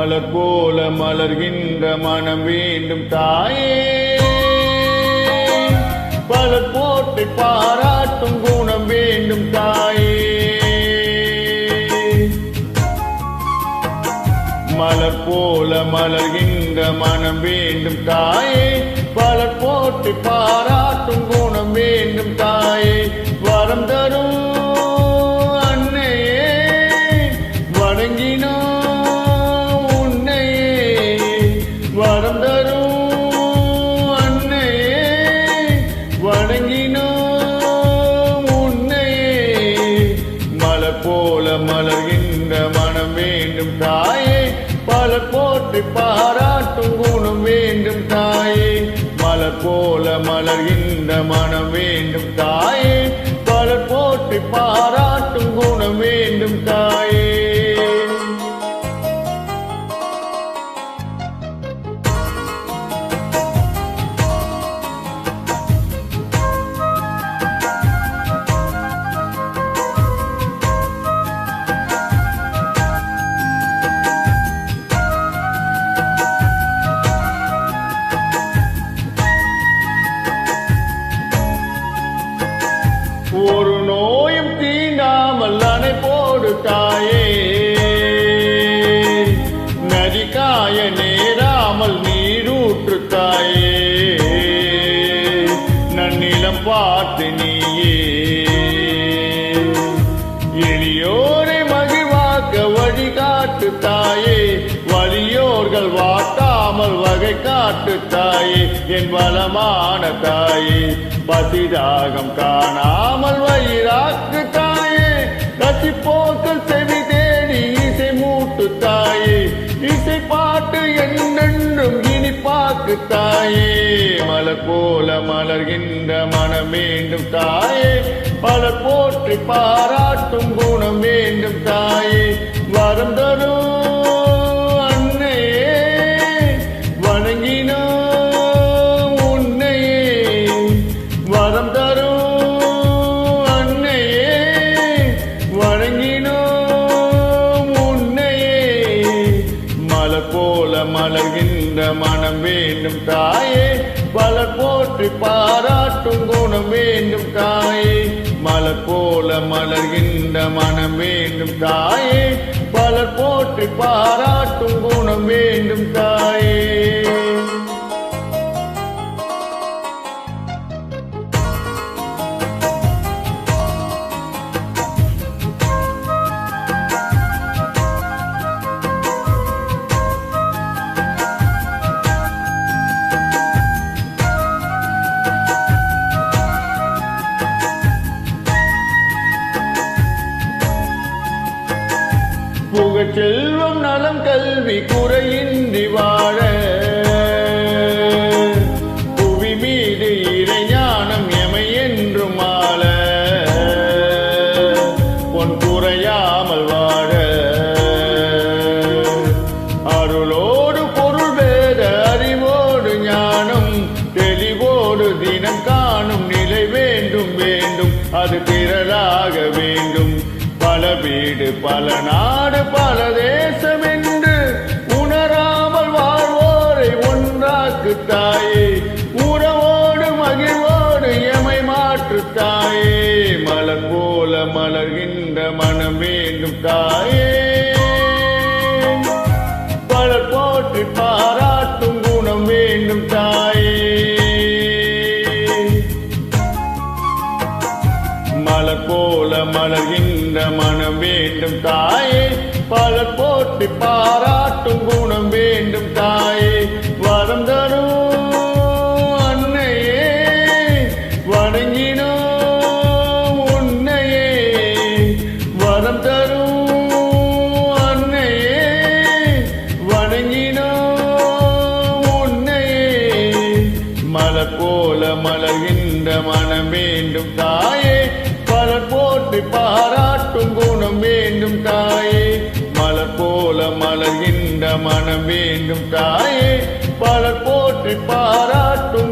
மலர் போல மலர்கின்ற மனம் வேண்டும் தாயே. பலர் போற்றி பாராட்டும் குணம் வேண்டும் தாயே. மலர் போல மலர்கின்ற மனம் வேண்டும் தாயே. பலர் போற்றி பாராட்டும் குணம் வேண்டும் தாயே. வரம் தரும் அன்னையே வணங்கினோம் உன்னையே. வரம் தரும் அன்னையே வணங்கினோம் உன்னையே. மலர் போல மலர்கின்ற மனம் வேண்டும் தாயே. பலர் போற்றி பாராட்டும் குணம் வேண்டும் தாயே. மலர் போல மலர்கின்ற மனம் வேண்டும் தாயே. பலர் போற்றி பாராட்டும் குணம் வேண்டும் தாயே. ஒரு நோயும் தீண்டாமல் அணை போடு தாயே. நதிக்காய நேராமல் நீரூற்று தாயே. நன்னிலம் பார்த்து நீயே எளியோரை மகிழ்வாக்க வழிகாட்டு தாயே. வலியோர்கள் வாட்டாமல் வகை காட்டு தாயே. என் வளமான தாயே. பசிதாகம் காணாமல் வயிறாக்கு தாயே. ரசிப்போக்கள் செவி தேடி இசை மூட்டு தாயே. இசை பாட்டு என்றென்றும் இனிப்பாக்கு தாயே. மலர் போல மலர்கின்ற மனம் வேண்டும் தாயே. பலர் போற்றி பாராட்டும் குணம் வேண்டும் தாயே. வரம் தரும் அன்னையே வணங்கினோம் உன்னையே. வரம் தரும் அன்னையே வணங்கினோம் உன்னையே. மலர் போல மலர்கின்ற மனம் வேண்டும் தாயே. பலர் போற்றி பாராட்டும் குணம் வேண்டும் தாயே. மலர் போல மலர்கின்ற மனம் வேண்டும் தாயே. பலர் போற்றி பாராட்டும் குணம் வேண்டும் தாயே. புகழ் செல்வம் நலம் கல்வி குறையின்றி வாழ. புவி மீது இறைஞானம் எமை என்றும் ஆள. பொன் குறையாமல் வாழ. அருளோடு பொருள் வேத அறிவோடு ஞானம் தெளிவோடு தினம் காணும் நிலை வேண்டும் வேண்டும். அது திரளாக வேண்டும். பல வீடு பல நாடு பல தேசம் என்று உணராமல் வாழ்வோரை ஒன்றாக்கு தாயே. உறவோடு மகிழ்வோடு எமை மாற்று தாயே. மலர் போல மலர்கின்ற மனம் வேண்டும் தாயே. பலர் போற்றி பாராட்டும் குணம் வேண்டும் தாயே. மலர் போல மலர்கின்ற மனம் வேண்டும் தாயே. பலர் போற்றி பாராட்டும் குணம் வேண்டும் தாயே. வரம் தரும் அன்னையே வணங்கினோம் உன்னையே. வரம் தரும் அன்னையே வணங்கினோம் உன்னையே. மலர் போல மலர்கின்ற மனம் வேண்டும் தாயே. பலர் போற்றி பாராட்டும் குணம் வேண்டும் தாயே. மலர் போல மலர்கின்ற மனம் வேண்டும் தாயே. பலர் போற்றி பாராட்டும்